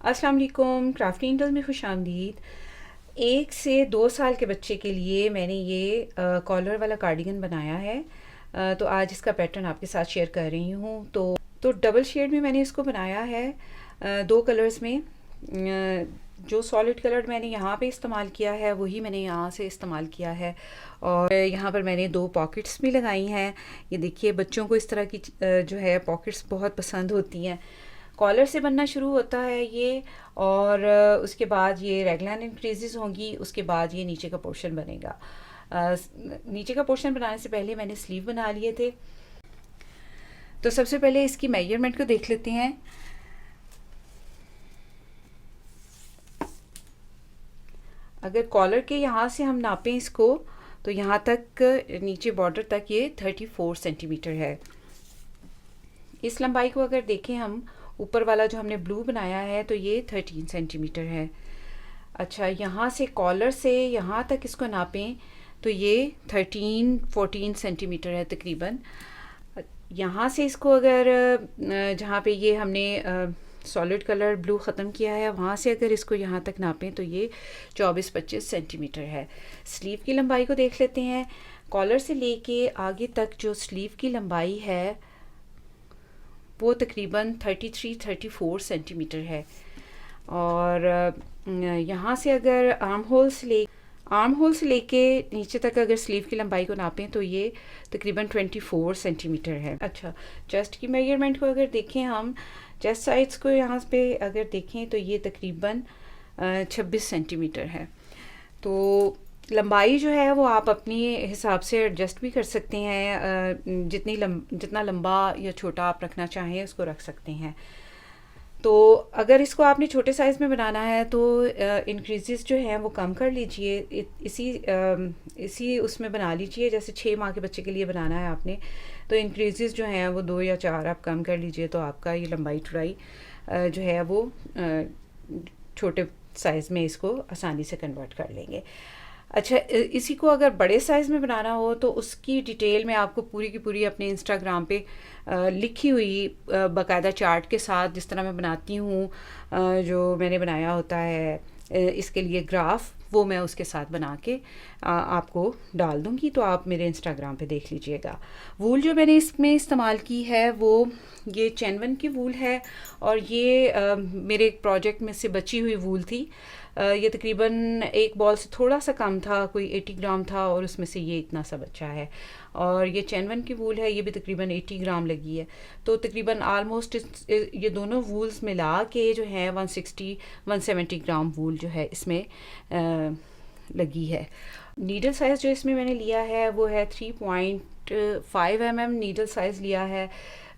अस्सलाम वालेकुम। क्राफ्टी इंडल में खुशामदीद। 1 से 2 साल के बच्चे के लिए मैंने ये कॉलर वाला कार्डिगन बनाया है। तो आज इसका पैटर्न आपके साथ शेयर कर रही हूँ। तो डबल शेड में मैंने इसको बनाया है, 2 कलर्स में। जो सॉलिड कलर मैंने यहाँ पे इस्तेमाल किया है वही मैंने यहाँ से इस्तेमाल किया है। और यहाँ पर मैंने 2 पॉकेट्स भी लगाई हैं। ये देखिए, बच्चों को इस तरह की जो है पॉकेट्स बहुत पसंद होती हैं। कॉलर से बनना शुरू होता है ये, और उसके बाद ये रेगलान इंक्रीजेस होंगी। उसके बाद ये नीचे का पोर्शन बनेगा। नीचे का पोर्शन बनाने से पहले मैंने स्लीव बना लिए थे। तो सबसे पहले इसकी मेजरमेंट को देख लेते हैं। अगर कॉलर के यहाँ से हम नापें इसको, तो यहाँ तक नीचे बॉर्डर तक ये 34 सेंटीमीटर है। इस लंबाई को अगर देखें हम, ऊपर वाला जो हमने ब्लू बनाया है, तो ये 13 सेंटीमीटर है। अच्छा, यहाँ से कॉलर से यहाँ तक इसको नापें तो ये 13-14 सेंटीमीटर है तकरीबन। यहाँ से इसको अगर जहाँ पे ये हमने सॉलिड कलर ब्लू ख़त्म किया है, वहाँ से अगर इसको यहाँ तक नापें तो ये 24-25 सेंटीमीटर है। स्लीव की लंबाई को देख लेते हैं। कॉलर से लेके आगे तक जो स्लीव की लंबाई है वो तकरीबन 33-34 सेंटीमीटर है। और यहाँ से अगर आर्म होल से लेके नीचे तक अगर स्लीव की लंबाई को नापें तो ये तकरीबन 24 सेंटीमीटर है। अच्छा, चेस्ट की मेजरमेंट को अगर देखें हम, चेस्ट साइड्स को यहाँ पे अगर देखें तो ये तकरीबन 26 सेंटीमीटर है। तो लंबाई जो है वो आप अपनी हिसाब से एडजस्ट भी कर सकते हैं। जितना लंबा या छोटा आप रखना चाहें उसको रख सकते हैं। तो अगर इसको आपने छोटे साइज़ में बनाना है तो इंक्रीजेस जो हैं वो कम कर लीजिए। इसी उसमें बना लीजिए। जैसे 6 माह के बच्चे के लिए बनाना है आपने, तो इंक्रीजेस जो हैं वो 2 या 4 आप कम कर लीजिए, तो आपका ये लंबाई चौड़ाई जो है वो छोटे साइज़ में इसको आसानी से कन्वर्ट कर लेंगे। अच्छा, इसी को अगर बड़े साइज़ में बनाना हो तो उसकी डिटेल मैं आपको पूरी की पूरी अपने इंस्टाग्राम पे लिखी हुई बाकायदा चार्ट के साथ, जिस तरह मैं बनाती हूँ, जो मैंने बनाया होता है इसके लिए ग्राफ, वो मैं उसके साथ बना के आपको डाल दूँगी। तो आप मेरे इंस्टाग्राम पे देख लीजिएगा। वूल जो मैंने इसमें इस्तेमाल की है वो ये चैनवन की वूल है, और ये मेरे एक प्रोजेक्ट में से बची हुई वूल थी। ये तकरीबन एक बॉल से थोड़ा सा कम था, कोई 80 ग्राम था, और उसमें से ये इतना सा बचा है। और ये चैनवन की वूल है, ये भी तकरीबन 80 ग्राम लगी है। तो तकरीबन आलमोस्ट ये दोनों वूल्स मिला के जो है 160-170 ग्राम वूल जो है इसमें लगी है। नीडल साइज़ जो इसमें मैंने लिया है वो है 3.5 mm नीडल साइज़ लिया है।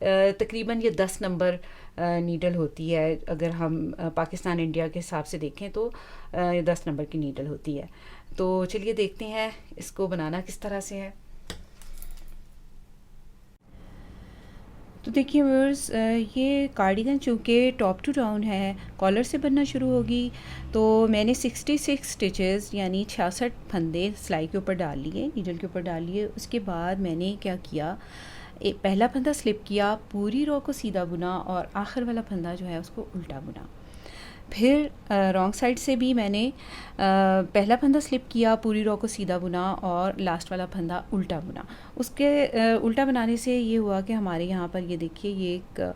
तकरीबन ये 10 नंबर नीडल होती है। अगर हम पाकिस्तान इंडिया के हिसाब से देखें तो ये 10 नंबर की नीडल होती है। तो चलिए देखते हैं इसको बनाना किस तरह से है। तो देखिए व्यूअर्स, ये कार्डिगन चूँकि टॉप टू डाउन है, कॉलर से बनना शुरू होगी, तो मैंने 66 स्टिचेस यानी 66 फंदे सिलाई के ऊपर डाल लिए, नीडल के ऊपर डाल लिए। उसके बाद मैंने क्या किया, पहला फंदा स्लिप किया, पूरी रो को सीधा बुना, और आखिर वाला फंदा जो है उसको उल्टा बुना। फिर रॉन्ग साइड से भी मैंने पहला फंदा स्लिप किया, पूरी रो को सीधा बुना, और लास्ट वाला फंदा उल्टा बुना। उसके उल्टा बनाने से ये हुआ कि हमारे यहाँ पर ये देखिए, ये एक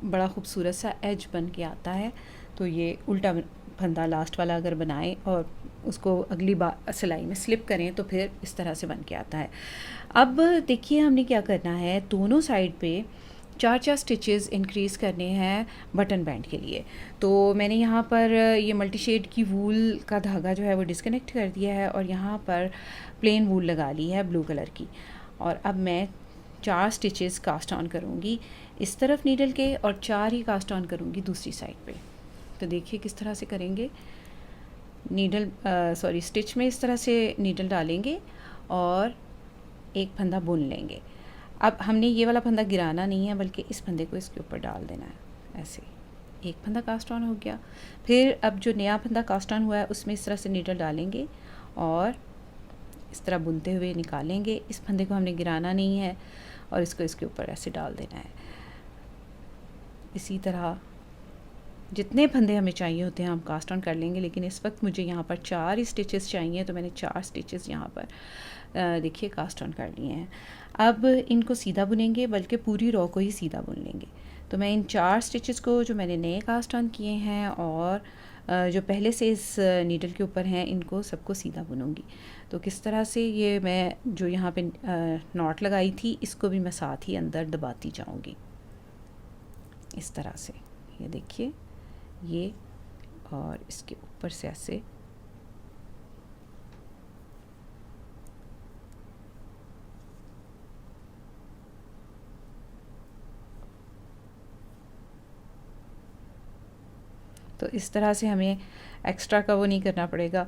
बड़ा ख़ूबसूरत सा एज बन के आता है। तो ये उल्टा फंदा लास्ट वाला अगर बनाएं और उसको अगली बार सिलाई में स्लिप करें तो फिर इस तरह से बन के आता है। अब देखिए, हमने क्या करना है, दोनों साइड पे 4-4 स्टिचेस इंक्रीज़ करने हैं बटन बैंड के लिए। तो मैंने यहाँ पर ये मल्टी शेड की वूल का धागा जो है वो डिस्कनेक्ट कर दिया है, और यहाँ पर प्लेन वूल लगा ली है ब्लू कलर की। और अब मैं 4 स्टिचेस कास्ट ऑन करूँगी इस तरफ नीडल के, और 4 ही कास्ट ऑन करूँगी दूसरी साइड पे। तो देखिए किस तरह से करेंगे। स्टिच में इस तरह से नीडल डालेंगे और एक फंदा बुन लेंगे। अब हमने ये वाला फंदा गिराना नहीं है, बल्कि इस फंदे को इसके ऊपर डाल देना है। ऐसे एक फंदा कास्ट ऑन हो गया। फिर अब जो नया फंदा कास्ट ऑन हुआ है उसमें इस तरह से नीडल डालेंगे और इस तरह बुनते हुए निकालेंगे। इस फंदे को हमने गिराना नहीं है, और इसको इसके ऊपर ऐसे डाल देना है। इसी तरह जितने फंदे हमें चाहिए होते हैं हम कास्ट ऑन कर लेंगे, लेकिन इस वक्त मुझे यहाँ पर 4 स्टिचेस चाहिए, तो मैंने 4 स्टिचेस यहाँ पर देखिए कास्ट ऑन कर लिए हैं। अब इनको सीधा बुनेंगे, बल्कि पूरी रो को ही सीधा बुन लेंगे। तो मैं इन 4 स्टिचेस को जो मैंने नए कास्ट ऑन किए हैं और जो पहले से इस नीडल के ऊपर हैं, इनको सबको सीधा बुनूंगी। तो किस तरह से ये मैं जो यहाँ पे नॉट लगाई थी, इसको भी मैं साथ ही अंदर दबाती जाऊंगी इस तरह से। ये देखिए, ये और इसके ऊपर से ऐसे तो इस तरह से हमें एक्स्ट्रा का वो नहीं करना पड़ेगा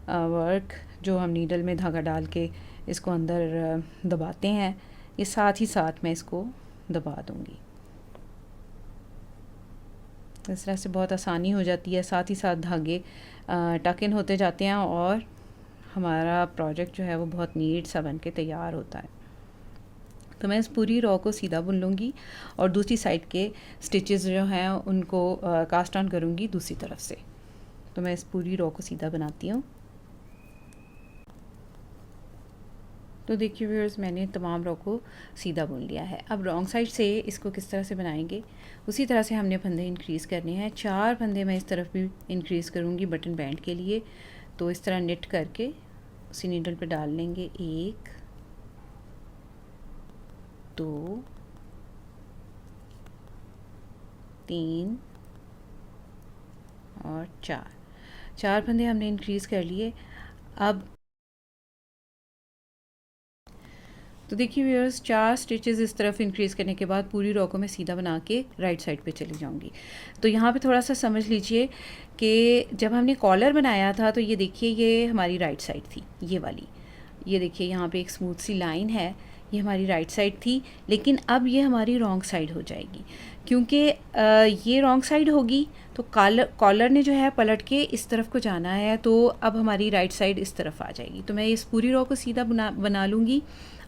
वर्क, जो हम नीडल में धागा डाल के इसको अंदर दबाते हैं, ये साथ ही साथ मैं इसको दबा दूंगी। इस तरह से बहुत आसानी हो जाती है, साथ ही साथ धागे टक इन होते जाते हैं और हमारा प्रोजेक्ट जो है वो बहुत नीट सा बन के तैयार होता है। तो मैं इस पूरी रो को सीधा बुन लूँगी और दूसरी साइड के स्टिचेस जो हैं उनको कास्ट ऑन करूँगी दूसरी तरफ से। तो मैं इस पूरी रो को सीधा बनाती हूँ। तो देखिए व्यूअर्स, मैंने तमाम रो को सीधा बुन लिया है। अब रॉन्ग साइड से इसको किस तरह से बनाएंगे, उसी तरह से हमने फंदे इंक्रीज़ करने हैं। 4 फंदे मैं इस तरफ भी इंक्रीज़ करूँगी बटन बैंड के लिए। तो इस तरह निट करके उसी नीडल पे डाल लेंगे, 1 2 3 और 4 फंदे हमने इंक्रीज़ कर लिए। अब तो देखिए व्यूअर्स, 4 स्टिचेस इस तरफ इंक्रीज़ करने के बाद पूरी रो को मैं सीधा बना के राइट साइड पे चली जाऊंगी। तो यहाँ पे थोड़ा सा समझ लीजिए कि जब हमने कॉलर बनाया था, तो ये देखिए ये हमारी राइट साइड थी, ये वाली। ये देखिए यहाँ पे एक स्मूथ सी लाइन है, ये हमारी राइट साइड थी, लेकिन अब ये हमारी रॉन्ग साइड हो जाएगी, क्योंकि ये रॉन्ग साइड होगी तो कॉलर ने जो है पलट के इस तरफ को जाना है, तो अब हमारी राइट साइड इस तरफ आ जाएगी। तो मैं इस पूरी रो को सीधा बना लूँगी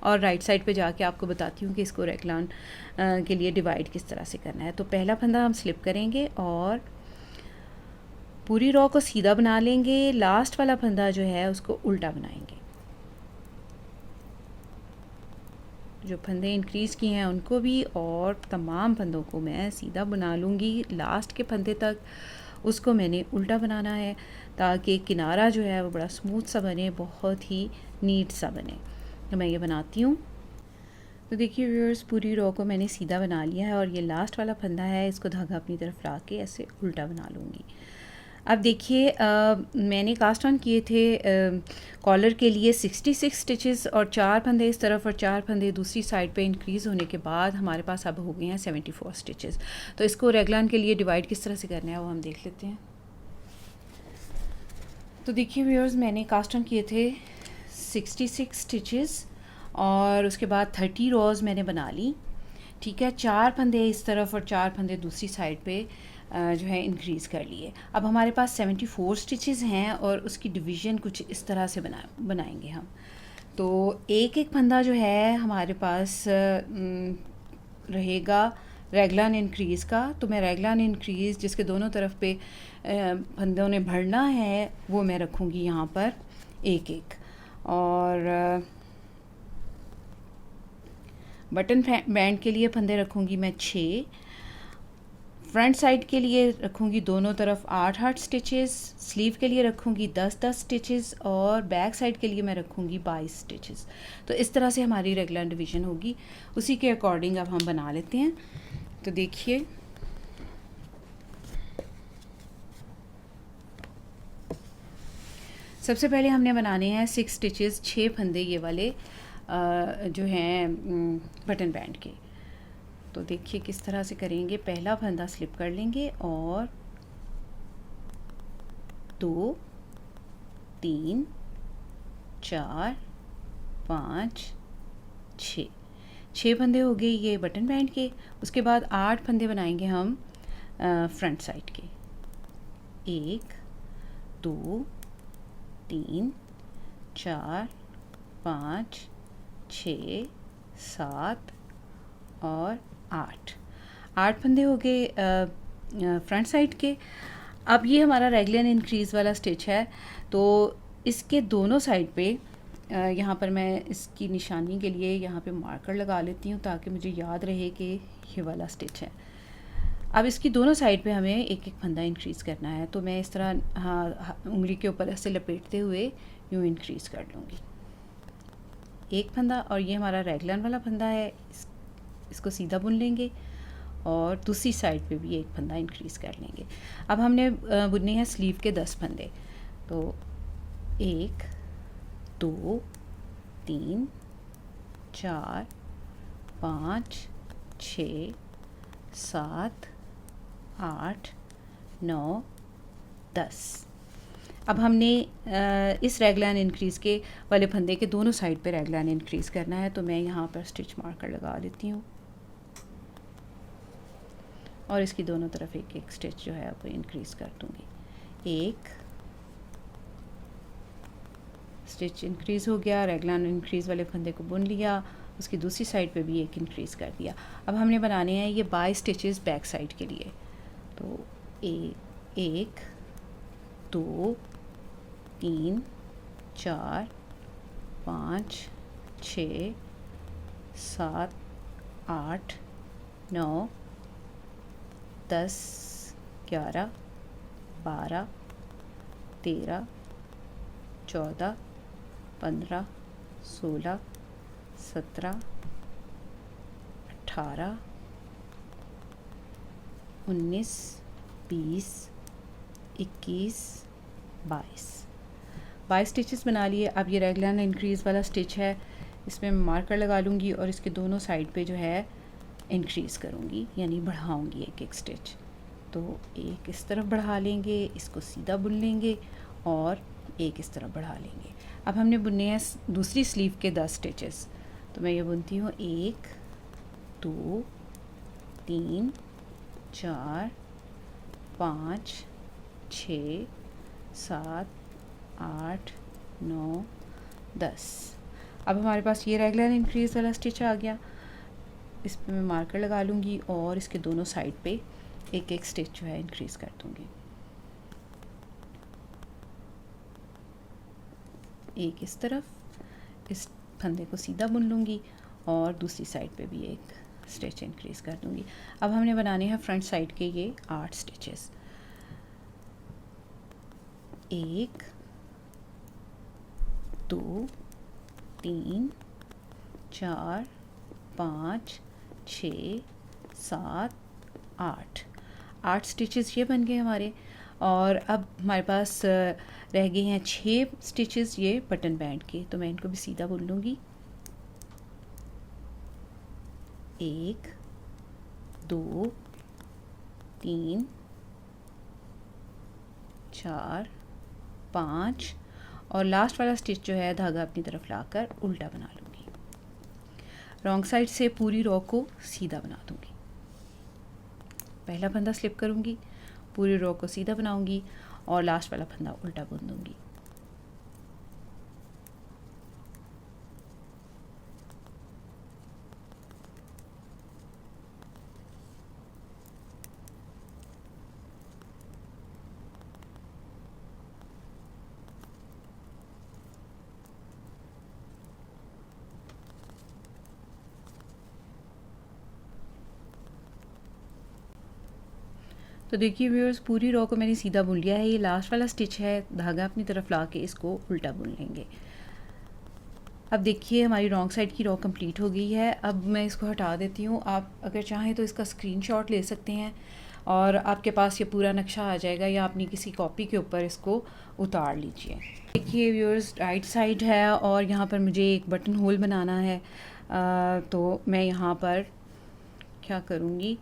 और राइट साइड पे जाके आपको बताती हूँ कि इसको रेगलान के लिए डिवाइड किस तरह से करना है। तो पहला फंदा हम स्लिप करेंगे और पूरी रो को सीधा बना लेंगे। लास्ट वाला फंदा जो है उसको उल्टा बनाएंगे। जो फंदे इंक्रीज़ किए हैं उनको भी और तमाम फंदों को मैं सीधा बना लूँगी। लास्ट के फंदे तक उसको मैंने उल्टा बनाना है, ताकि किनारा जो है वो बड़ा स्मूथ सा बने, बहुत ही नीट सा बने। तो मैं ये बनाती हूँ। तो देखिए व्यूअर्स, पूरी रो को मैंने सीधा बना लिया है और ये लास्ट वाला फंदा है, इसको धागा अपनी तरफ ला के ऐसे उल्टा बना लूँगी। अब देखिए मैंने कास्ट ऑन किए थे कॉलर के लिए 66 स्टिचेस और 4 फंदे इस तरफ और 4 फंदे दूसरी साइड पे इंक्रीज़ होने के बाद हमारे पास अब हो गए हैं 74 स्टिचेस। तो इसको रेगलान के लिए डिवाइड किस तरह से करना है वो हम देख लेते हैं। तो देखिए व्यूअर्स, मैंने कास्ट ऑन किए थे 66 स्टिचेस और उसके बाद 30 रोज़ मैंने बना ली। ठीक है, 4 फंदे इस तरफ और 4 फंदे दूसरी साइड पे जो है इंक्रीज़ कर लिए। अब हमारे पास 74 स्टिचेस हैं और उसकी डिवीज़न कुछ इस तरह से बनाएंगे हम। तो एक एक फंदा जो है हमारे पास रहेगा रेगलान इंक्रीज़ का। तो मैं रेगलान इंक्रीज़ जिसके दोनों तरफ पे फंदों ने भरना है वो मैं रखूँगी यहाँ पर एक एक। और बटन बैंड के लिए फंदे रखूँगी मैं 6। फ्रंट साइड के लिए रखूँगी दोनों तरफ 8-8 स्टिचेस। स्लीव के लिए रखूँगी 10-10 स्टिचेस और बैक साइड के लिए मैं रखूँगी 22 स्टिचेस। तो इस तरह से हमारी रेगुलर डिवीज़न होगी। उसी के अकॉर्डिंग अब हम बना लेते हैं। तो देखिए सबसे पहले हमने बनाने हैं 6 स्टिचेस, 6 फंदे ये वाले जो हैं बटन बैंड के। तो देखिए किस तरह से करेंगे। पहला फंदा स्लिप कर लेंगे और 2 3 4 5 6 फंदे हो गए ये बटन बैंड के। उसके बाद 8 फंदे बनाएंगे हम फ्रंट साइड के। 1 2 3 4 5 6 7 और 8 फंदे हो गए फ्रंट साइड के। अब ये हमारा रेगुलर इंक्रीज़ वाला स्टिच है, तो इसके दोनों साइड पे यहाँ पर मैं इसकी निशानी के लिए यहाँ पे मार्कर लगा लेती हूँ ताकि मुझे याद रहे कि ये वाला स्टिच है। अब इसकी दोनों साइड पे हमें एक एक फंदा इंक्रीज़ करना है, तो मैं इस तरह उंगली के ऊपर ऐसे लपेटते हुए यूँ इंक्रीज़ कर लूँगी एक फंदा। और ये हमारा रेगुलर वाला फंदा है, इसको सीधा बुन लेंगे और दूसरी साइड पे भी एक फंदा इंक्रीज़ कर लेंगे। अब हमने बुनने हैं स्लीव के 10 फंदे, तो 1 2 3 4 5 6 7 8 9 10। अब हमने इस रेगलान इंक्रीज़ के वाले फंदे के दोनों साइड पे रेगलान इंक्रीज़ करना है, तो मैं यहाँ पर स्टिच मार्कर लगा लेती हूँ और इसकी दोनों तरफ एक एक स्टिच जो है वो इंक्रीज़ कर दूँगी। एक स्टिच इंक्रीज़ हो गया, रेगलान इंक्रीज़ वाले फंदे को बुन लिया, उसकी दूसरी साइड पे भी एक इंक्रीज़ कर दिया। अब हमने बनाने हैं ये 22 स्टिचेस बैक साइड के लिए, तो 1 2 3 4 5 6 7 8 9 10 11 12 13 14 15 16 17 18 19 20 21 22 स्टिचेस बना लिए। अब ये रेगुलर इंक्रीज़ वाला स्टिच है, इसमें मैं मार्कर लगा लूँगी और इसके दोनों साइड पे जो है इंक्रीज़ करूँगी, यानी बढ़ाऊँगी एक एक स्टिच। तो एक इस तरफ बढ़ा लेंगे, इसको सीधा बुन लेंगे और एक इस तरफ बढ़ा लेंगे। अब हमने बुनने हैं दूसरी स्लीव के 10 स्टिचेस, तो मैं ये बुनती हूँ 1 2 3 4 5 6 7 8 9 10। अब हमारे पास ये रेगुलर इंक्रीज़ वाला स्टिच आ गया, इस पर मैं मार्कर लगा लूँगी और इसके दोनों साइड पे एक एक स्टिच जो है इंक्रीज़ कर दूँगी। एक इस तरफ इस फंदे को सीधा बुन लूँगी और दूसरी साइड पे भी एक स्टिच इंक्रीज़ कर दूँगी। अब हमने बनाने हैं फ्रंट साइड के ये 8 स्टिचेस, 1 2 3 4 5 6 7 8 स्टिचेस ये बन गए हमारे। और अब हमारे पास रह गए हैं 6 स्टिचेस ये बटन बैंड के, तो मैं इनको भी सीधा बुन लूँगी। 1 2 3 4 5 और लास्ट वाला स्टिच जो है धागा अपनी तरफ लाकर उल्टा बना लूँगी। रॉन्ग साइड से पूरी रो को सीधा बना दूँगी। पहला फंदा स्लिप करूँगी, पूरी रो को सीधा बनाऊँगी और लास्ट वाला फंदा उल्टा बुन दूँगी। तो देखिए व्यूअर्स, पूरी रो को मैंने सीधा बुन लिया है। ये लास्ट वाला स्टिच है, धागा अपनी तरफ ला के इसको उल्टा बुन लेंगे। अब देखिए हमारी रॉन्ग साइड की रो कंप्लीट हो गई है। अब मैं इसको हटा देती हूँ। आप अगर चाहें तो इसका स्क्रीनशॉट ले सकते हैं और आपके पास ये पूरा नक्शा आ जाएगा, या अपनी किसी कॉपी के ऊपर इसको उतार लीजिए। देखिए व्यूअर्स, राइट साइड है और यहाँ पर मुझे एक बटन होल बनाना है। तो मैं यहाँ पर क्या करूँगी,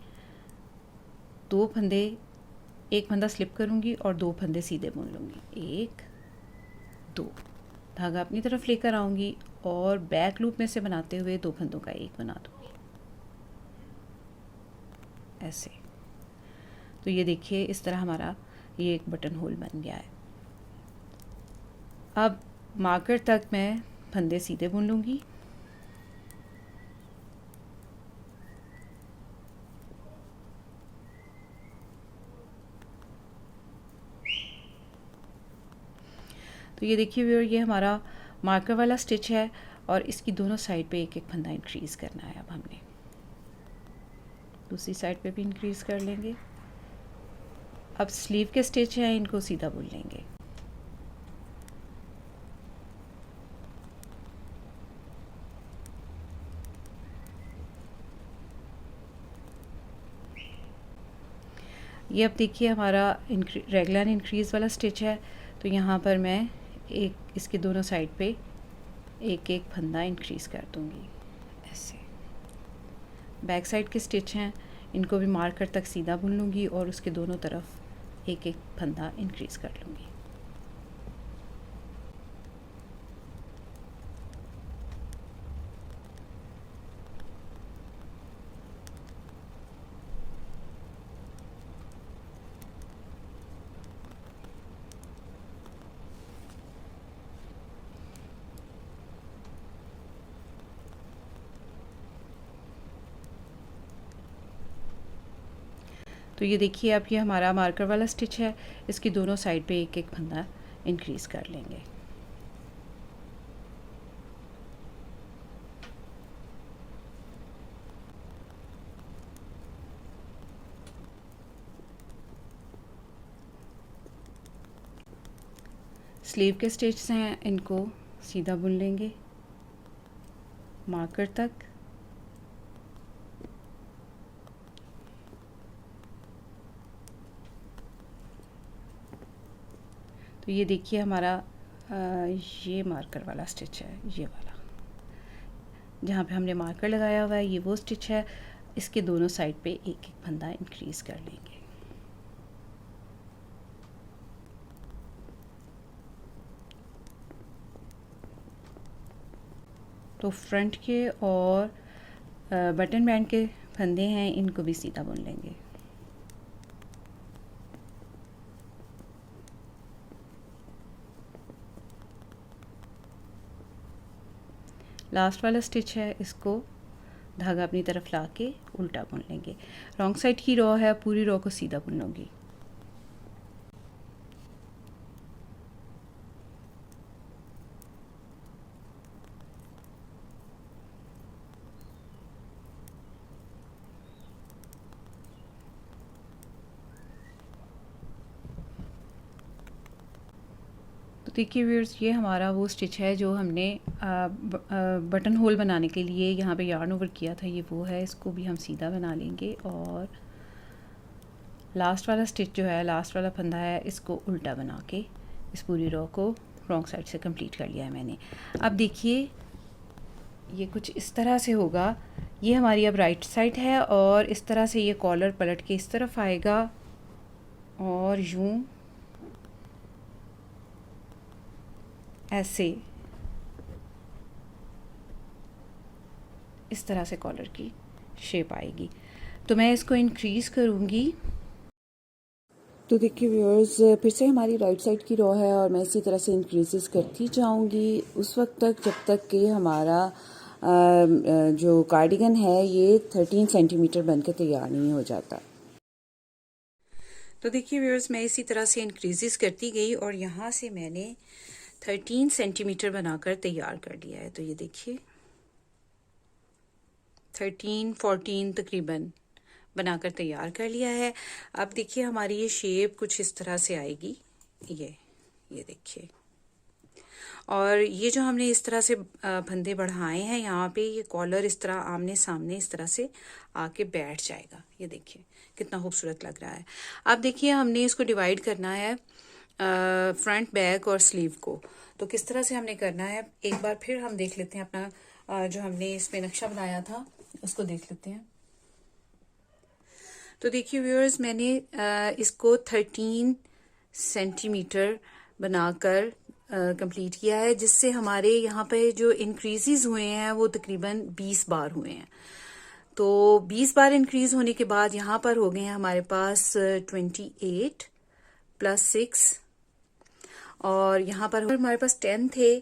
2 फंदे, एक फंदा स्लिप करूँगी और 2 फंदे सीधे बुन लूँगी। 1 2, धागा अपनी तरफ लेकर आऊँगी और बैक लूप में से बनाते हुए 2 फंदों का एक बना दूँगी ऐसे। तो ये देखिए इस तरह हमारा ये एक बटन होल बन गया है। अब मार्कर तक मैं फंदे सीधे बुन लूँगी। तो ये देखिए व्यूअर, ये हमारा मार्कर वाला स्टिच है और इसकी दोनों साइड पे एक एक फंदा इंक्रीज़ करना है। अब हमने दूसरी साइड पे भी इंक्रीज़ कर लेंगे। अब स्लीव के स्टिच हैं, इनको सीधा बुन लेंगे। ये अब देखिए हमारा रेगुलर इंक्रीज़ वाला स्टिच है, तो यहाँ पर मैं एक इसके दोनों साइड पे एक एक फंदा इंक्रीज़ कर दूँगी ऐसे। बैक साइड के स्टिच हैं, इनको भी मार्कर तक सीधा बुन लूँगी और उसके दोनों तरफ एक एक फंदा इंक्रीज़ कर लूँगी। तो ये देखिए अब ये हमारा मार्कर वाला स्टिच है, इसकी दोनों साइड पे एक एक फंदा इंक्रीज़ कर लेंगे। स्लीव के स्टिच हैं, इनको सीधा बुन लेंगे मार्कर तक। तो ये देखिए हमारा ये मार्कर वाला स्टिच है, ये वाला जहाँ पे हमने मार्कर लगाया हुआ है, ये वो स्टिच है। इसके दोनों साइड पे एक एक फंदा इंक्रीज़ कर लेंगे। तो फ्रंट के और बटन बैंड के फंदे हैं, इनको भी सीधा बुन लेंगे। लास्ट वाला स्टिच है, इसको धागा अपनी तरफ ला के उल्टा बुन लेंगे। रॉन्ग साइड की रो है, पूरी रो को सीधा बुन लूँगी। तो देखिए व्यूअर्स, ये हमारा वो स्टिच है जो हमने बटन होल बनाने के लिए यहाँ पे यार्न ओवर किया था, ये वो है। इसको भी हम सीधा बना लेंगे और लास्ट वाला स्टिच जो है, लास्ट वाला फंदा है, इसको उल्टा बना के इस पूरी रो को रॉन्ग साइड से कंप्लीट कर लिया है मैंने। अब देखिए ये कुछ इस तरह से होगा। ये हमारी अब राइट साइड है और इस तरह से ये कॉलर पलट के इस तरफ आएगा और यूं ऐसे इस तरह से कॉलर की शेप आएगी। तो मैं इसको इंक्रीज़ करूँगी। तो देखिए व्यूअर्स, फिर से हमारी राइट साइड की रो है और मैं इसी तरह से इंक्रीजेस करती जाऊंगी उस वक्त तक जब तक कि हमारा जो कार्डिगन है ये 13 सेंटीमीटर बनकर तैयार नहीं हो जाता। तो देखिए व्यूअर्स, मैं इसी तरह से इंक्रीजेस करती गई और यहाँ से मैंने 13 सेंटीमीटर बनाकर तैयार कर लिया है। तो ये देखिए 13-14 तकरीबन बनाकर तैयार कर लिया है। अब देखिए हमारी ये शेप कुछ इस तरह से आएगी। ये देखिए, और ये जो हमने इस तरह से फंदे बढ़ाए हैं, यहाँ पे ये कॉलर इस तरह आमने सामने इस तरह से आके बैठ जाएगा। ये देखिए कितना खूबसूरत लग रहा है। अब देखिए हमने इसको डिवाइड करना है फ्रंट, बैक और स्लीव को। तो किस तरह से हमने करना है, एक बार फिर हम देख लेते हैं। अपना जो हमने इसमें नक्शा बनाया था उसको देख लेते हैं। तो देखिए व्यूअर्स, मैंने इसको 13 सेंटीमीटर बनाकर कंप्लीट किया है, जिससे हमारे यहाँ पे जो इंक्रीजेस हुए हैं वो तकरीबन 20 बार हुए हैं। तो 20 बार इंक्रीज होने के बाद यहाँ पर हो गए हैं हमारे पास 28 + 6, और यहाँ पर हमारे पास 10 थे,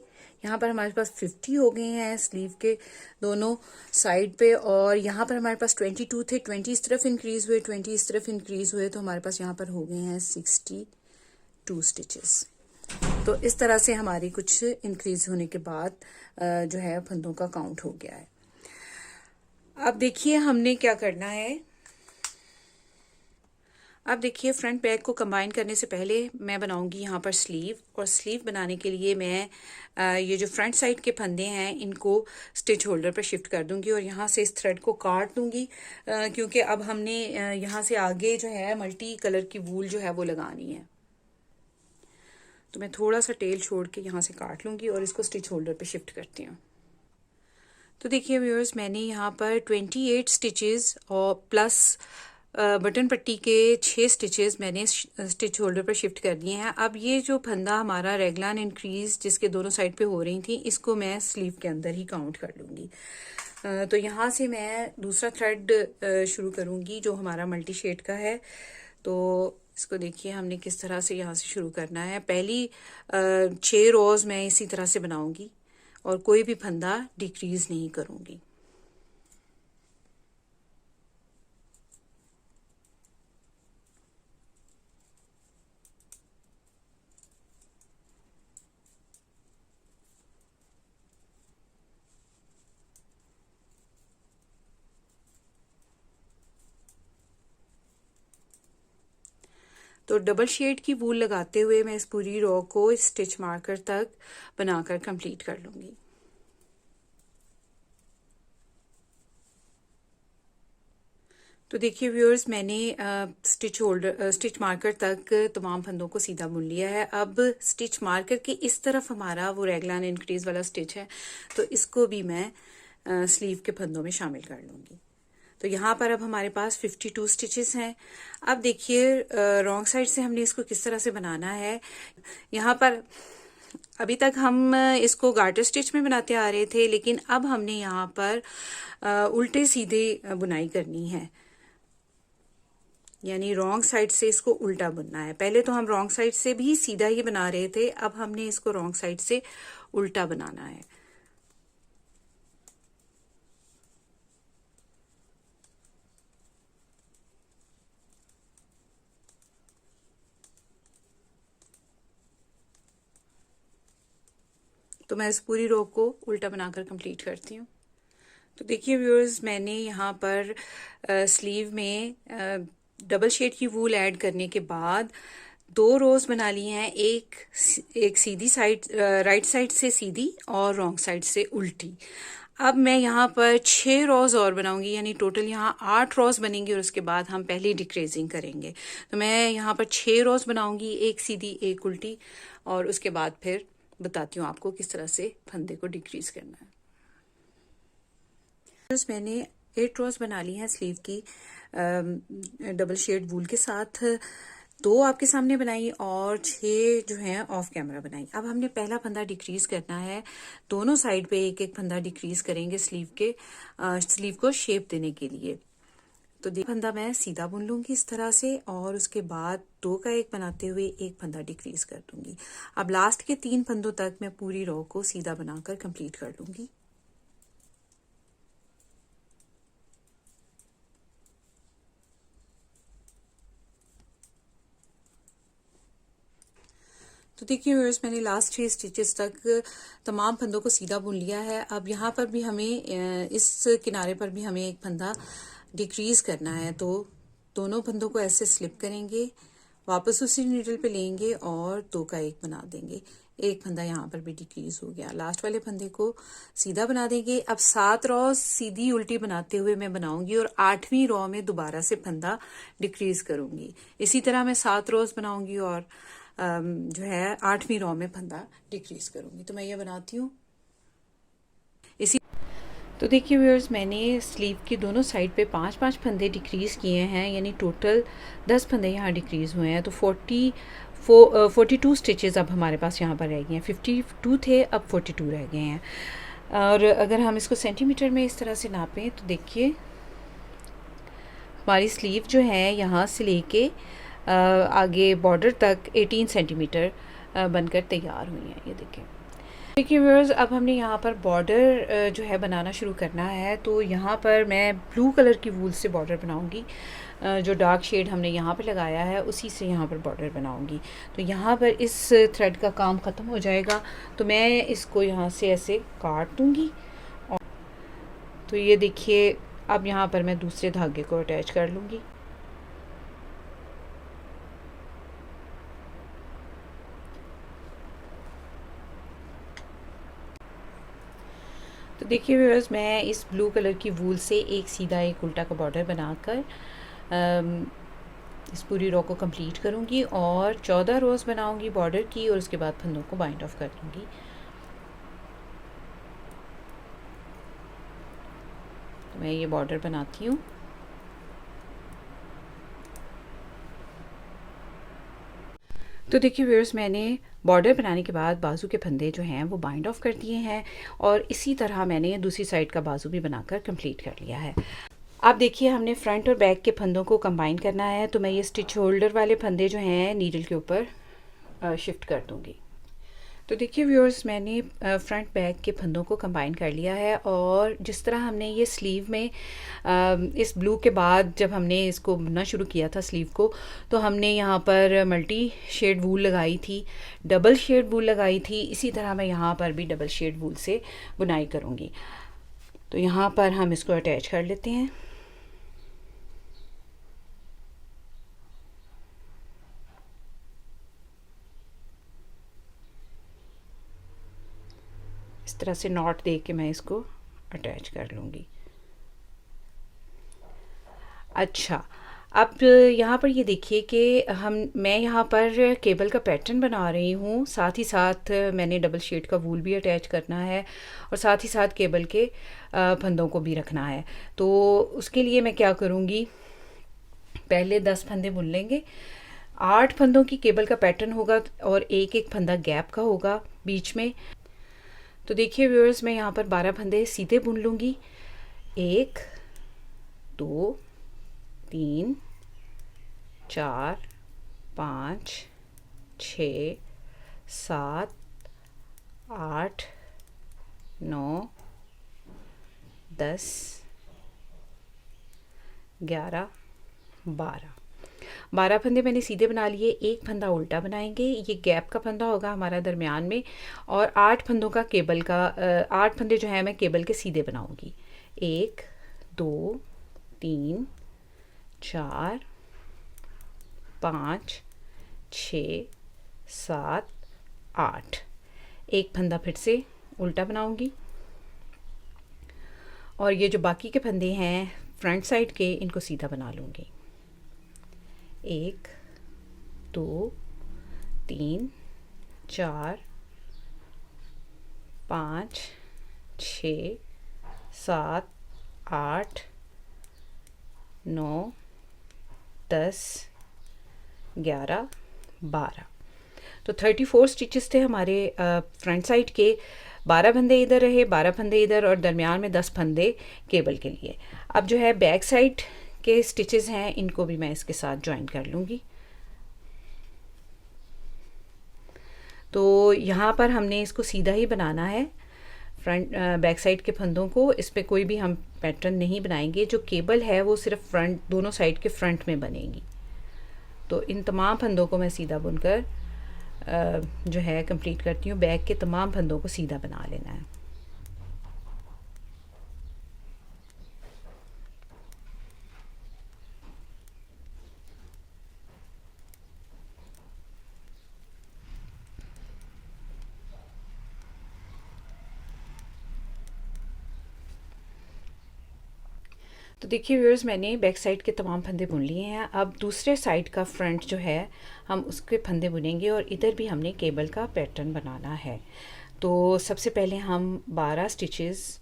यहाँ पर हमारे पास 50 हो गए हैं स्लीव के दोनों साइड पे, और यहाँ पर हमारे पास 22 थे। 20 इस तरफ इंक्रीज हुए, 20 इस तरफ इंक्रीज हुए, तो हमारे पास यहाँ पर हो गए हैं 62 स्टिचेस। तो इस तरह से हमारी कुछ इंक्रीज होने के बाद जो है फंदों का काउंट हो गया है। अब देखिए हमने क्या करना है। अब देखिए फ्रंट बैक को कंबाइन करने से पहले मैं बनाऊंगी यहाँ पर स्लीव, और स्लीव बनाने के लिए मैं ये जो फ्रंट साइड के फंदे हैं इनको स्टिच होल्डर पर शिफ्ट कर दूंगी और यहाँ से इस थ्रेड को काट दूंगी, क्योंकि अब हमने यहाँ से आगे जो है मल्टी कलर की वूल जो है वो लगानी है। तो मैं थोड़ा सा टेल छोड़ के यहाँ से काट लूंगी और इसको स्टिच होल्डर पे शिफ्ट करती हूँ। तो देखिए व्यूअर्स, मैंने यहाँ पर 28 स्टिचेस और प्लस बटन पट्टी के 6 स्टिचेस मैंने स्टिच होल्डर पर शिफ्ट कर दिए हैं। अब ये जो फंदा हमारा रेगलान इंक्रीज जिसके दोनों साइड पे हो रही थी, इसको मैं स्लीव के अंदर ही काउंट कर लूँगी। तो यहाँ से मैं दूसरा थ्रेड शुरू करूँगी जो हमारा मल्टी शेड का है। तो इसको देखिए हमने किस तरह से यहाँ से शुरू करना है। पहली 6 रोज मैं इसी तरह से बनाऊँगी और कोई भी फंदा डिक्रीज नहीं करूँगी। तो डबल शेड की वूल लगाते हुए मैं इस पूरी रो को इस स्टिच मार्कर तक बनाकर कंप्लीट कर लूंगी। तो देखिए व्यूअर्स, मैंने स्टिच मार्कर तक तमाम फंदों को सीधा बुन लिया है। अब स्टिच मार्कर की इस तरफ हमारा वो रेगलान इंक्रीज वाला स्टिच है, तो इसको भी मैं स्लीव के फंदों में शामिल कर लूंगी। तो यहाँ पर अब हमारे पास 52 स्टिचेस हैं। अब देखिए रॉन्ग साइड से हमने इसको किस तरह से बनाना है। यहाँ पर अभी तक हम इसको गार्टर स्टिच में बनाते आ रहे थे, लेकिन अब हमने यहाँ पर उल्टे सीधे बुनाई करनी है, यानी रॉन्ग साइड से इसको उल्टा बुनना है। पहले तो हम रॉन्ग साइड से भी सीधा ही बना रहे थे, अब हमने इसको रॉन्ग साइड से उल्टा बनाना है। तो मैं इस पूरी रो को उल्टा बनाकर कंप्लीट करती हूँ। तो देखिए व्यूअर्स, मैंने यहाँ पर स्लीव में डबल शेड की वूल ऐड करने के बाद 2 रोज बना ली हैं। एक सीधी साइड, राइट साइड से सीधी और रॉन्ग साइड से उल्टी। अब मैं यहाँ पर 6 रोज और बनाऊंगी, यानी टोटल यहाँ 8 रोज बनेंगी और उसके बाद हम पहली डिक्रीजिंग करेंगे। तो मैं यहाँ पर 6 रोज बनाऊंगी, एक सीधी एक उल्टी, और उसके बाद फिर बताती हूँ आपको किस तरह से फंदे को डिक्रीज करना है। मैंने 8 रोज बना ली हैं स्लीव की डबल शेड वूल के साथ। 2 आपके सामने बनाई और 6 जो है ऑफ कैमरा बनाई। अब हमने पहला फंदा डिक्रीज करना है। दोनों साइड पे एक एक फंदा डिक्रीज करेंगे स्लीव को शेप देने के लिए। तो फंदा मैं सीधा बुन लूंगी इस तरह से, और उसके बाद 2 का एक बनाते हुए एक फंदा डिक्रीज कर दूंगी। अब लास्ट के 3 फंदों तक मैं पूरी रो को सीधा बनाकर कंप्लीट कर लूंगी। तो देखिए व्यूअर्स, मैंने लास्ट 6 स्टिचेस तक तमाम फंदों को सीधा बुन लिया है। अब यहाँ पर भी हमें इस किनारे पर भी हमें एक फंदा डिक्रीज करना है। तो दोनों फंदों को ऐसे स्लिप करेंगे, वापस उसी नीडल पे लेंगे और 2 का एक बना देंगे। एक फंदा यहाँ पर भी डिक्रीज हो गया। लास्ट वाले फंदे को सीधा बना देंगे। अब 7 रो सीधी उल्टी बनाते हुए मैं बनाऊंगी और 8वीं रो में दोबारा से फंदा डिक्रीज करूंगी। इसी तरह मैं 7 रोज बनाऊंगी और जो है 8वीं रो में फंदा डिक्रीज करूंगी। तो मैं ये बनाती हूँ इसी। तो देखिए व्यूअर्स, मैंने स्लीव की दोनों साइड पे 5-5 फंदे डिक्रीज किए हैं, यानी टोटल 10 फंदे यहाँ डिक्रीज हुए हैं। तो 42 स्टिचेस अब हमारे पास यहाँ पर रह गए हैं। 52 थे, अब 42 रह गए हैं। और अगर हम इसको सेंटीमीटर में इस तरह से नापें तो देखिए हमारी स्लीव जो है यहाँ से लेके आगे बॉर्डर तक 18 सेंटीमीटर बनकर तैयार हुई हैं। ये देखें। देखिए व्यूअर्स, अब हमने यहाँ पर बॉर्डर जो है बनाना शुरू करना है। तो यहाँ पर मैं ब्लू कलर की वूल से बॉर्डर बनाऊँगी। जो डार्क शेड हमने यहाँ पर लगाया है उसी से यहाँ पर बॉर्डर बनाऊँगी। तो यहाँ पर इस थ्रेड का काम ख़त्म हो जाएगा तो मैं इसको यहाँ से ऐसे काट दूँगी। और तो ये देखिए, अब यहाँ पर मैं दूसरे धागे को अटैच कर लूँगी। तो देखिए व्यूअर्स, मैं इस ब्लू कलर की वूल से एक सीधा एक उल्टा का बॉर्डर बनाकर इस पूरी रो को कंप्लीट करूँगी और 14 रोज़ बनाऊँगी बॉर्डर की और उसके बाद फंदों को बाइंड ऑफ कर दूँगी। तो मैं ये बॉर्डर बनाती हूँ। तो देखिए व्यूअर्स, मैंने बॉर्डर बनाने के बाद बाजू के फंदे जो हैं वो बाइंड ऑफ कर दिए हैं और इसी तरह मैंने दूसरी साइड का बाजू भी बनाकर कंप्लीट कर लिया है। अब देखिए, हमने फ्रंट और बैक के फंदों को कंबाइन करना है। तो मैं ये स्टिच होल्डर वाले फंदे जो हैं नीडल के ऊपर शिफ्ट कर दूँगी। तो देखिए व्यूअर्स, मैंने फ्रंट बैक के फंदों को कंबाइन कर लिया है और जिस तरह हमने ये स्लीव में इस ब्लू के बाद जब हमने इसको बुनना शुरू किया था स्लीव को, तो हमने यहाँ पर मल्टी शेड वूल लगाई थी, डबल शेड वूल लगाई थी। इसी तरह मैं यहाँ पर भी डबल शेड वूल से बुनाई करूँगी। तो यहाँ पर हम इसको अटैच कर लेते हैं। इस तरह से नॉट दे के मैं इसको अटैच कर लूँगी। अच्छा, अब यहाँ पर ये देखिए कि मैं यहाँ पर केबल का पैटर्न बना रही हूँ। साथ ही साथ मैंने डबल शेड का वूल भी अटैच करना है और साथ ही साथ केबल के फंदों को भी रखना है। तो उसके लिए मैं क्या करूँगी, पहले 10 फंदे बुन लेंगे। 8 फंदों की केबल का पैटर्न होगा और एक एक फंदा गैप का होगा बीच में। तो देखिए व्यूअर्स, मैं यहाँ पर 12 फंदे सीधे बुन लूँगी। 1 2 3 4 5 6 7 8 9 10 11 12 फंदे मैंने सीधे बना लिए। एक फंदा उल्टा बनाएंगे, ये गैप का फंदा होगा हमारा दरमियान में। और 8 फंदों का केबल का 8 फंदे जो है मैं केबल के सीधे बनाऊंगी। 1 2 3 4 5 6 7 8। एक फंदा फिर से उल्टा बनाऊंगी और ये जो बाकी के फंदे हैं फ्रंट साइड के, इनको सीधा बना लूँगी। 1 2 3 4 5 6 7 8 9 10 11 12। तो 34 स्टिचेस थे हमारे फ्रंट साइड के। 12 फंदे इधर रहे, 12 फंदे इधर और दरमियान में 10 फंदे केबल के लिए। अब जो है बैक साइड के स्टिचेस हैं, इनको भी मैं इसके साथ ज्वाइन कर लूँगी। तो यहाँ पर हमने इसको सीधा ही बनाना है फ्रंट बैक साइड के फंदों को। इस पर कोई भी हम पैटर्न नहीं बनाएंगे। जो केबल है वो सिर्फ फ्रंट, दोनों साइड के फ्रंट में बनेगी। तो इन तमाम फंदों को मैं सीधा बुनकर जो है कंप्लीट करती हूँ। बैक के तमाम फंदों को सीधा बना लेना है। तो देखिए व्यूअर्स, मैंने बैक साइड के तमाम फंदे बुन लिए हैं। अब दूसरे साइड का फ्रंट जो है हम उसके फंदे बुनेंगे और इधर भी हमने केबल का पैटर्न बनाना है। तो सबसे पहले हम 12 स्टिचेस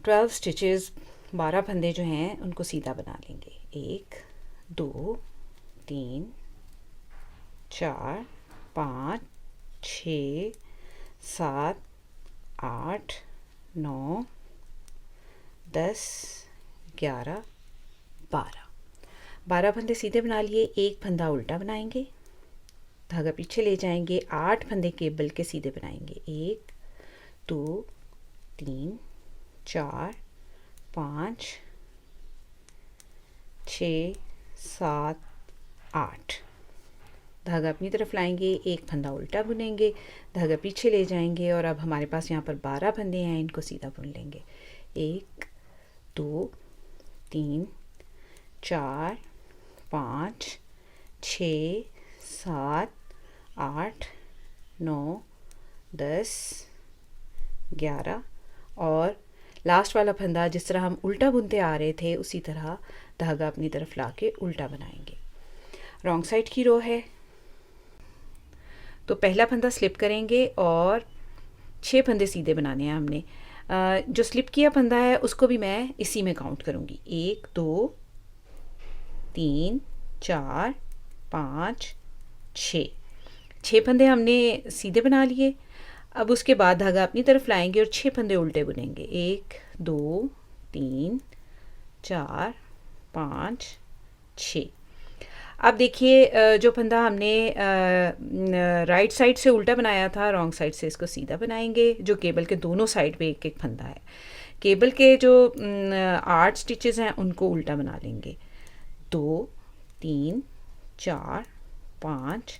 12 स्टिचेस 12 फंदे जो हैं उनको सीधा बना लेंगे। 1 2 3 4 5 6 7 8 9 10 11 12 12 फंदे सीधे बना लिए। एक फंदा उल्टा बनाएंगे धागा पीछे ले जाएंगे, 8 फंदे केबल के सीधे बनाएंगे। 1 2 3 4 5 6 7 8। धागा अपनी तरफ लाएंगे, एक फंदा उल्टा बुनेंगे, धागा पीछे ले जाएंगे और अब हमारे पास यहाँ पर 12 फंदे हैं, इनको सीधा बुन लेंगे। 1 2 3 4 5 6 7 8 9 10 11 और लास्ट वाला फंदा जिस तरह हम उल्टा बुनते आ रहे थे उसी तरह धागा अपनी तरफ लाके उल्टा बनाएंगे। रॉन्ग साइड की रो है, तो पहला फंदा स्लिप करेंगे और 6 फंदे सीधे बनाने हैं हमने। जो स्लिप किया फंदा है उसको भी मैं इसी में काउंट करूँगी। 1 2 3 4 5 6 फंदे हमने सीधे बना लिए। अब उसके बाद धागा अपनी तरफ लाएंगे और 6 फंदे उल्टे बुनेंगे। 1 2 3 4 5 6। अब देखिए जो फंदा हमने राइट साइड से उल्टा बनाया था, रॉन्ग साइड से इसको सीधा बनाएंगे। जो केबल के दोनों साइड पे एक एक फंदा है, केबल के जो 8 स्टिचेस हैं उनको उल्टा बना लेंगे। 2 3 4 5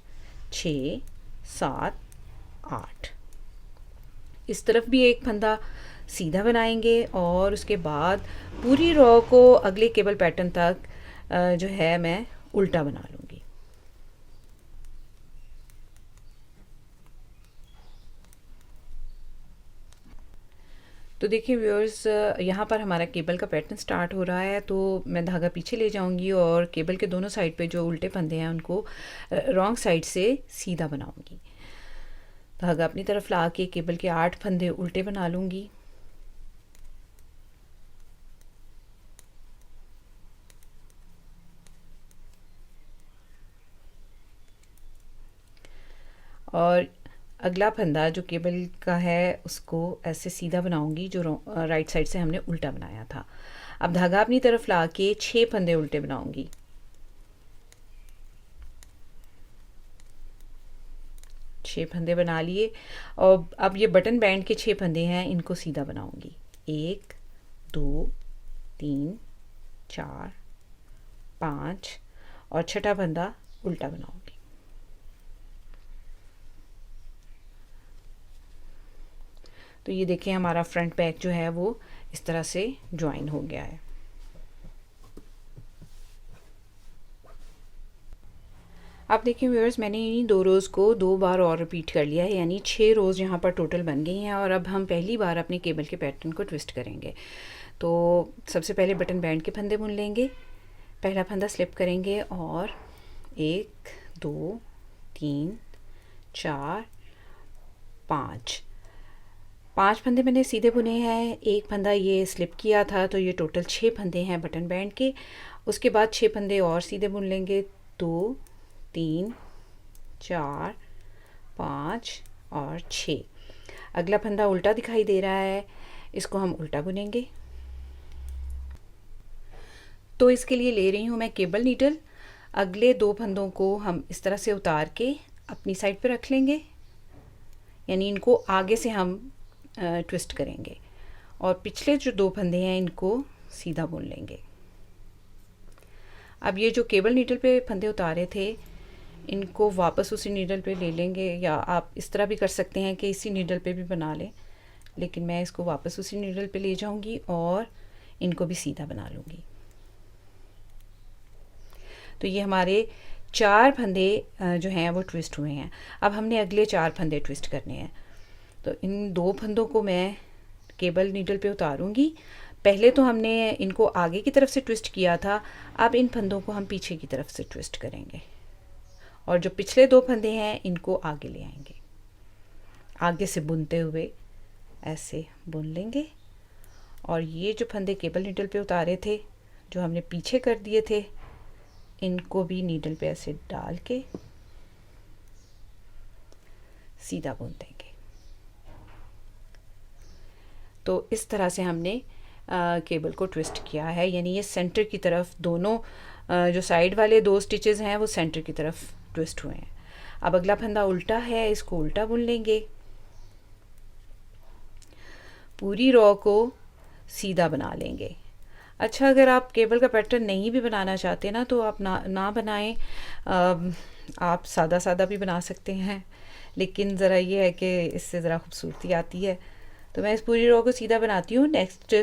6 7 8। इस तरफ भी एक फंदा सीधा बनाएंगे और उसके बाद पूरी रो को अगले केबल पैटर्न तक जो है मैं उल्टा बना लूँगी। तो देखिए व्यूअर्स, यहाँ पर हमारा केबल का पैटर्न स्टार्ट हो रहा है, तो मैं धागा पीछे ले जाऊँगी और केबल के दोनों साइड पे जो उल्टे फंदे हैं उनको रॉन्ग साइड से सीधा बनाऊँगी। धागा अपनी तरफ ला के केबल के 8 फंदे उल्टे बना लूँगी। और अगला फंदा जो केबल का है उसको ऐसे सीधा बनाऊंगी जो राइट साइड से हमने उल्टा बनाया था। अब धागा अपनी तरफ ला के 6 फंदे उल्टे बनाऊंगी। छः फंदे बना लिए और अब ये बटन बैंड के 6 फंदे हैं, इनको सीधा बनाऊंगी। 1 2 3 4 5 और छठा फंदा उल्टा बनाऊंगी। तो ये देखिए हमारा फ्रंट बैक जो है वो इस तरह से ज्वाइन हो गया है। अब देखिए व्यूअर्स, मैंने इन 2 रोज़ को 2 बार और रिपीट कर लिया है, यानी 6 रोज़ यहाँ पर टोटल बन गई हैं। और अब हम पहली बार अपने केबल के पैटर्न को ट्विस्ट करेंगे। तो सबसे पहले बटन बैंड के फंदे बुन लेंगे। पहला फंदा स्लिप करेंगे और 1 2 3 4 5 फंदे मैंने सीधे बुने हैं। एक फंदा ये स्लिप किया था, तो ये टोटल 6 फंदे हैं बटन बैंड के। उसके बाद 6 फंदे और सीधे बुन लेंगे। 2 3 4 5 और 6। अगला फंदा उल्टा दिखाई दे रहा है, इसको हम उल्टा बुनेंगे। तो इसके लिए ले रही हूँ मैं केबल नीडल। अगले 2 फंदों को हम इस तरह से उतार के अपनी साइड पे रख लेंगे, यानी इनको आगे से हम ट्विस्ट करेंगे और पिछले जो 2 फंदे हैं इनको सीधा बुन लेंगे। अब ये जो केबल नीडल पे फंदे उतारे थे इनको वापस उसी नीडल पे ले लेंगे, या आप इस तरह भी कर सकते हैं कि इसी नीडल पे भी बना लें, लेकिन मैं इसको वापस उसी नीडल पे ले जाऊंगी और इनको भी सीधा बना लूँगी। तो ये हमारे 4 फंदे जो हैं वो ट्विस्ट हुए हैं। अब हमने अगले 4 फंदे ट्विस्ट करने हैं। तो इन 2 फंदों को मैं केबल नीडल पे उतारूंगी। पहले तो हमने इनको आगे की तरफ से ट्विस्ट किया था, अब इन फंदों को हम पीछे की तरफ से ट्विस्ट करेंगे और जो पिछले 2 फंदे हैं इनको आगे ले आएंगे। आगे से बुनते हुए ऐसे बुन लेंगे और ये जो फंदे केबल नीडल पे उतारे थे, जो हमने पीछे कर दिए थे, इनको भी नीडल पे ऐसे डाल के सीधा बुन देंगे। तो इस तरह से हमने केबल को ट्विस्ट किया है, यानी ये सेंटर की तरफ दोनों जो साइड वाले 2 स्टिचेस हैं वो सेंटर की तरफ ट्विस्ट हुए हैं। अब अगला फंदा उल्टा है, इसको उल्टा बुन लेंगे। पूरी रो को सीधा बना लेंगे। अच्छा, अगर आप केबल का पैटर्न नहीं भी बनाना चाहते ना तो आप ना बनाएं, आप सादा सादा भी बना सकते हैं, लेकिन ज़रा ये है कि इससे ज़रा खूबसूरती आती है। तो मैं इस पूरी रो को सीधा बनाती हूँ नेक्स्ट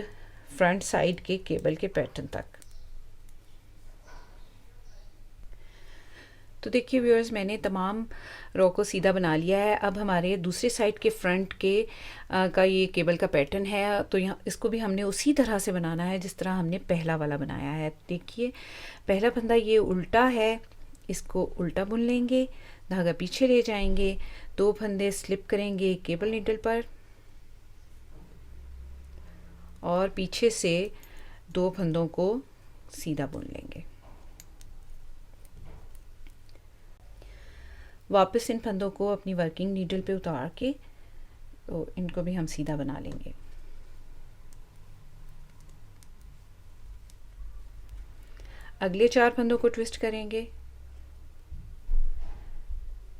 फ्रंट साइड के केबल के पैटर्न तक। तो देखिए व्यूअर्स, मैंने तमाम रो को सीधा बना लिया है। अब हमारे दूसरे साइड के फ्रंट के का ये केबल का पैटर्न है, तो यहाँ इसको भी हमने उसी तरह से बनाना है जिस तरह हमने पहला वाला बनाया है। देखिए पहला फंदा ये उल्टा है, इसको उल्टा बुन लेंगे, धागा पीछे ले जाएंगे, 2 फंदे स्लिप करेंगे केबल नीडल पर और पीछे से 2 फंदों को सीधा बुन लेंगे। वापस इन फंदों को अपनी वर्किंग नीडल पे उतार के तो इनको भी हम सीधा बना लेंगे। अगले 4 फंदों को ट्विस्ट करेंगे।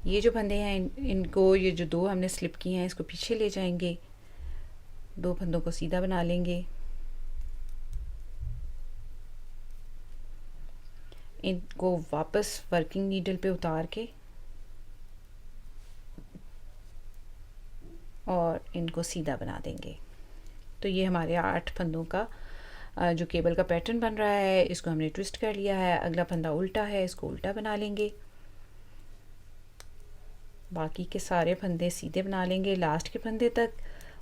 ये जो फंदे हैं इनको, ये जो 2 हमने स्लिप किए हैं, इसको पीछे ले जाएंगे, 2 फंदों को सीधा बना लेंगे। इनको वापस वर्किंग नीडल पे उतार के और इनको सीधा बना देंगे। तो ये हमारे 8 फंदों का जो केबल का पैटर्न बन रहा है, इसको हमने ट्विस्ट कर लिया है। अगला फंदा उल्टा है, इसको उल्टा बना लेंगे। बाकी के सारे फंदे सीधे बना लेंगे, लास्ट के फंदे तक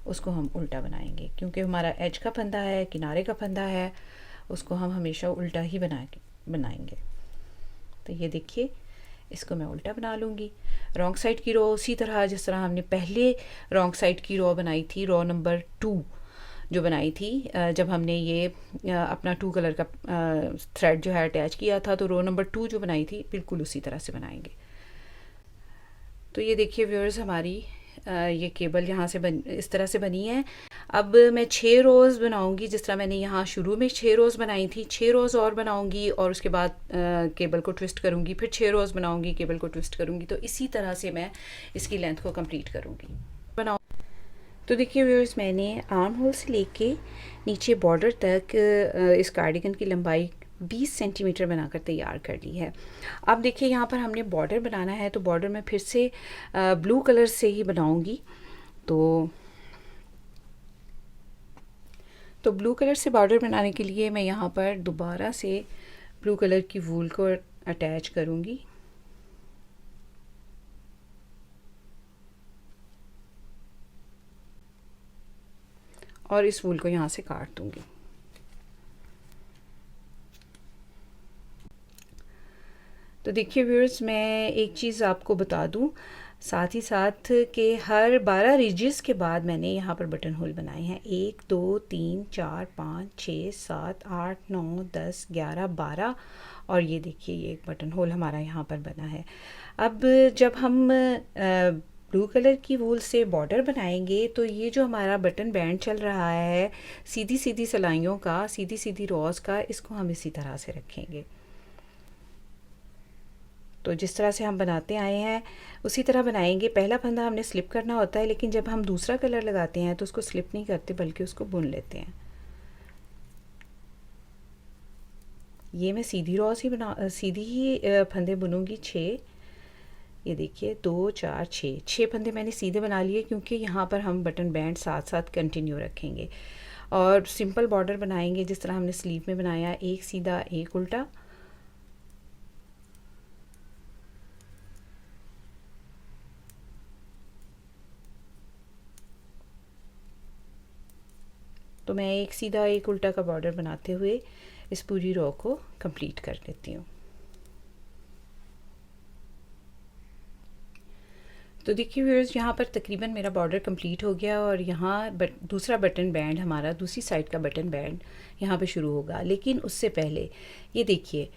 उसको हम उल्टा बनाएंगे, क्योंकि हमारा एज का फंदा है, किनारे का फंदा है, उसको हम हमेशा उल्टा ही बनाएंगे। तो ये देखिए, इसको मैं उल्टा बना लूँगी। रॉन्ग साइड की रो उसी तरह जिस तरह हमने पहले रॉन्ग साइड की रो बनाई थी, रो नंबर 2 जो बनाई थी, जब हमने ये अपना 2 कलर का थ्रेड जो है अटैच किया था, तो रो नंबर 2 जो बनाई थी बिल्कुल उसी तरह से बनाएंगे। तो ये देखिए व्यूअर्स, हमारी ये केबल यहाँ से इस तरह से बनी है। अब मैं 6 रोज़ बनाऊंगी, जिस तरह मैंने यहाँ शुरू में 6 रोज़ बनाई थी, 6 रोज़ और बनाऊंगी और उसके बाद केबल को ट्विस्ट करूँगी, फिर 6 रोज़ बनाऊंगी, केबल को ट्विस्ट करूँगी। तो इसी तरह से मैं इसकी लेंथ को कंप्लीट करूँगी। बनाओ। तो देखिए व्यूअर्स, मैंने आर्म होल से लेके नीचे बॉर्डर तक इस कार्डिगन की लंबाई 20 सेंटीमीटर बनाकर तैयार कर ली है। अब देखिए यहाँ पर हमने बॉर्डर बनाना है, तो बॉर्डर मैं फिर से ब्लू कलर से ही बनाऊंगी। तो ब्लू कलर से बॉर्डर बनाने के लिए मैं यहाँ पर दोबारा से ब्लू कलर की वूल को अटैच करूँगी और इस वूल को यहाँ से काट दूँगी। तो देखिए व्यूअर्स, मैं एक चीज़ आपको बता दूँ साथ ही साथ कि हर 12 रिजेस के बाद मैंने यहाँ पर बटन होल बनाए हैं। 1 2 3 4 5 6 7 8 9 10 11 12 और ये देखिए, ये एक बटन होल हमारा यहाँ पर बना है। अब जब हम ब्लू कलर की वूल से बॉर्डर बनाएंगे, तो ये जो हमारा बटन बैंड चल रहा है सीधी सीधी सिलाइयों का, सीधी सीधी रॉज का, इसको हम इसी तरह से रखेंगे। तो जिस तरह से हम बनाते आए हैं उसी तरह बनाएंगे। पहला फंदा हमने स्लिप करना होता है, लेकिन जब हम दूसरा कलर लगाते हैं तो उसको स्लिप नहीं करते बल्कि उसको बुन लेते हैं। ये मैं सीधी ही फंदे बुनूंगी 6। ये देखिए 2 4 6 फंदे मैंने सीधे बना लिए, क्योंकि यहाँ पर हम बटन बैंड साथ साथ कंटिन्यू रखेंगे और सिंपल बॉर्डर बनाएंगे जिस तरह हमने स्लीव में बनाया, एक सीधा एक उल्टा। तो मैं एक सीधा एक उल्टा का बॉर्डर बनाते हुए इस पूरी रो को कंप्लीट कर लेती हूँ। तो देखिए व्यूअर्स, यहाँ पर तकरीबन मेरा बॉर्डर कंप्लीट हो गया और यहाँ दूसरा बटन बैंड हमारा, दूसरी साइड का बटन बैंड यहाँ पे शुरू होगा। लेकिन उससे पहले ये देखिए,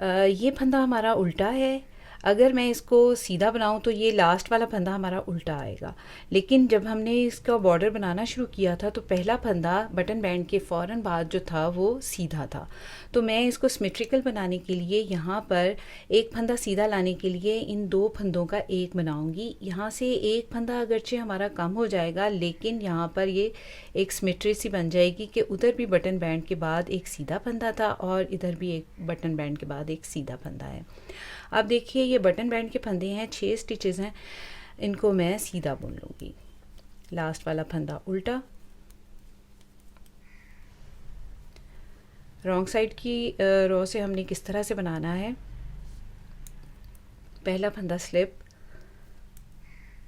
ये फंदा हमारा उल्टा है। अगर मैं इसको सीधा बनाऊं तो ये लास्ट वाला फंदा हमारा उल्टा आएगा, लेकिन जब हमने इसका बॉर्डर बनाना शुरू किया था तो पहला फंदा बटन बैंड के फ़ौरन बाद जो था वो सीधा था। तो मैं इसको सिमेट्रिकल बनाने के लिए यहाँ पर एक फंदा सीधा लाने के लिए इन दो फंदों का एक बनाऊंगी। यहाँ से एक फंदा अगरचे हमारा कम हो जाएगा, लेकिन यहाँ पर ये एक सिमेट्री सी बन जाएगी कि उधर भी बटन बैंड के बाद एक सीधा फंदा था और इधर भी एक बटन बैंड के बाद एक सीधा फंदा है। अब देखिए ये बटन बैंड के फंदे हैं, 6 स्टिचेस हैं, इनको मैं सीधा बुन लूँगी। लास्ट वाला फंदा उल्टा, रॉन्ग साइड की रो से हमने किस तरह से बनाना है। पहला फंदा स्लिप,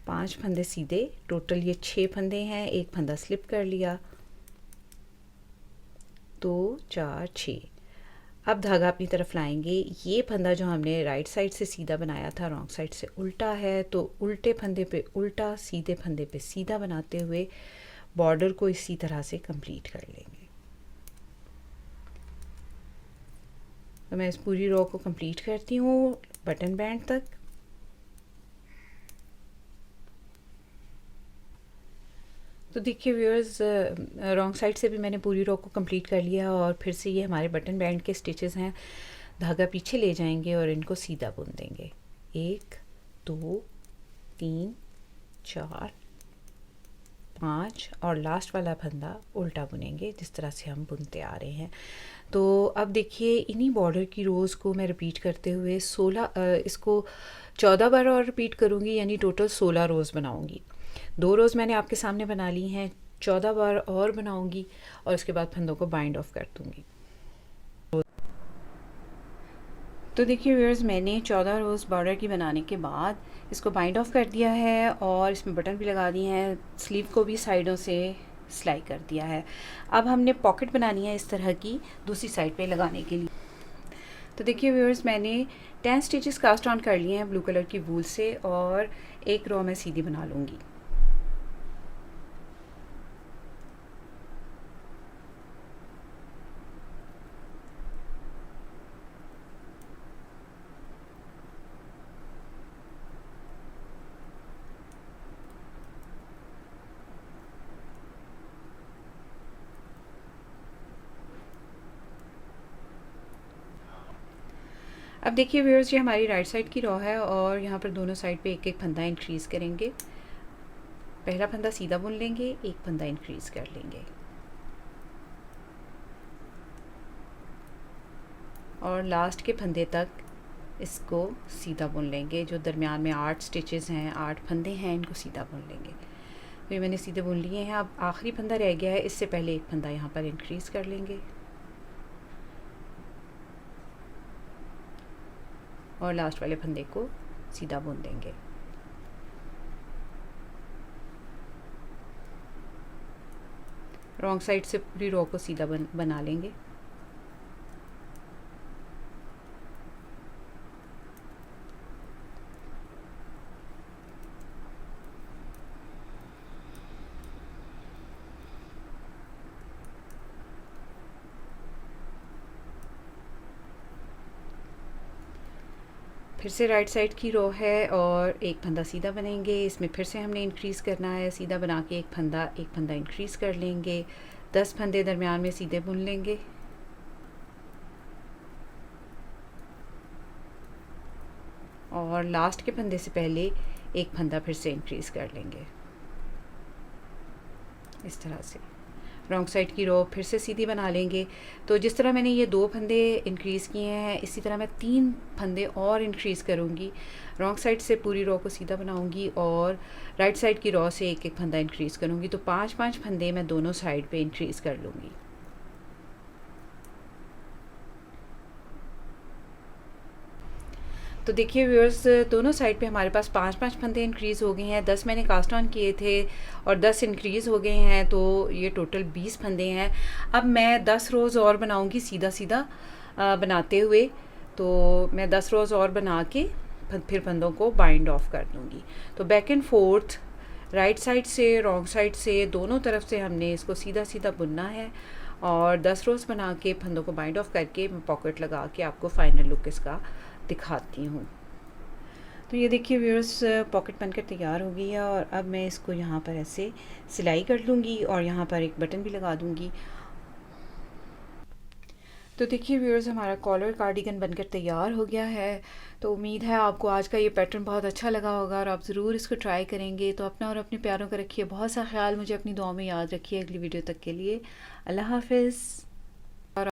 5 फंदे सीधे, टोटल ये 6 फंदे हैं, एक फंदा स्लिप कर लिया, 2 4 6। अब धागा अपनी तरफ लाएंगे। ये फंदा जो हमने राइट साइड से सीधा बनाया था रॉन्ग साइड से उल्टा है, तो उल्टे फंदे पे उल्टा, सीधे फंदे पे सीधा बनाते हुए बॉर्डर को इसी तरह से कंप्लीट कर लेंगे। तो मैं इस पूरी रो को कंप्लीट करती हूँ बटन बैंड तक। तो देखिए व्यूअर्स, रॉन्ग साइड से भी मैंने पूरी रो को कंप्लीट कर लिया और फिर से ये हमारे बटन बैंड के स्टिचेस हैं। धागा पीछे ले जाएंगे और इनको सीधा बुन देंगे। 1 2 3 4 5 और लास्ट वाला फंदा उल्टा बुनेंगे, जिस तरह से हम बुनते आ रहे हैं। तो अब देखिए इन्हीं बॉर्डर की रोज़ को मैं रिपीट करते हुए 16 इसको 14 बार और रिपीट करूँगी, यानी टोटल 16 रोज़ बनाऊँगी। 2 रोज़ मैंने आपके सामने बना ली हैं, 14 बार और बनाऊंगी और उसके बाद फंदों को बाइंड ऑफ कर दूंगी। तो देखिए व्यूअर्स, मैंने 14 रोज़ बॉर्डर की बनाने के बाद इसको बाइंड ऑफ कर दिया है और इसमें बटन भी लगा दिए हैं, स्लीव को भी साइडों से सिलाई कर दिया है। अब हमने पॉकेट बनानी है इस तरह की दूसरी साइड पे लगाने के लिए। तो देखिए व्यूअर्स, मैंने 10 स्टिचेस कास्ट ऑन कर लिए हैं ब्लू कलर की वूल से और एक रो मैं सीधी बना लूँगी। अब देखिए व्यूअर्स, ये हमारी राइट साइड की रो है और यहाँ पर दोनों साइड पे एक एक फंदा इंक्रीज़ करेंगे। पहला फंदा सीधा बुन लेंगे, एक फंदा इंक्रीज़ कर लेंगे और लास्ट के फंदे तक इसको सीधा बुन लेंगे। जो दरमियान में 8 स्टिचेस हैं, 8 फंदे हैं, इनको सीधा बुन लेंगे। तो ये मैंने सीधे बुन लिए हैं। अब आखिरी फंदा रह गया है, इससे पहले एक फंदा यहाँ पर इंक्रीज़ कर लेंगे और लास्ट वाले फंदे को सीधा बुन देंगे। रॉन्ग साइड से पूरी रो को सीधा बना लेंगे। फिर से राइट साइड की रो है और एक फंदा सीधा बनेंगे। इसमें फिर से हमने इंक्रीज़ करना है, सीधा बना के एक फंदा इंक्रीज़ कर लेंगे। 10 फंदे दरमियान में सीधे बुन लेंगे और लास्ट के फंदे से पहले एक फंदा फिर से इंक्रीज़ कर लेंगे इस तरह से। रॉन्ग साइड की रो फिर से सीधी बना लेंगे। तो जिस तरह मैंने ये 2 फंदे इंक्रीज़ किए हैं, इसी तरह मैं 3 फंदे और इंक्रीज़ करूँगी। रॉन्ग साइड से पूरी रो को सीधा बनाऊँगी और राइट साइड की रो से एक एक फंदा इंक्रीज़ करूँगी। तो 5-5 फंदे मैं दोनों साइड पे इंक्रीज़ कर लूँगी। तो देखिए व्यूअर्स, दोनों साइड पे हमारे पास 5-5 फंदे इंक्रीज़ हो गए हैं। 10 मैंने कास्ट ऑन किए थे और 10 इंक्रीज़ हो गए हैं, तो ये टोटल 20 फंदे हैं। अब मैं 10 रोज़ और बनाऊंगी सीधा सीधा बनाते हुए। तो मैं 10 रोज़ और बना के फिर फंदों को बाइंड ऑफ कर दूँगी। तो back and fourth, right side से रॉन्ग साइड से दोनों तरफ से हमने इसको सीधा सीधा बुनना है और 10 रोज़ बना के फंदों को बाइंड ऑफ करके मैं पॉकेट लगा के आपको फाइनल लुक इसका दिखाती हूँ। तो ये देखिए व्यूअर्स, पॉकेट बनकर तैयार हो गई है और अब मैं इसको यहाँ पर ऐसे सिलाई कर लूँगी और यहाँ पर एक बटन भी लगा दूँगी। तो देखिए व्यूअर्स, हमारा कॉलर कार्डिगन बनकर तैयार हो गया है। तो उम्मीद है आपको आज का ये पैटर्न बहुत अच्छा लगा होगा और आप ज़रूर इसको ट्राई करेंगे। तो अपना और अपने प्यारों का रखिए बहुत सा ख्याल, मुझे अपनी दुआ में याद रखिए। अगली वीडियो तक के लिए अल्लाह हाफ़िज़।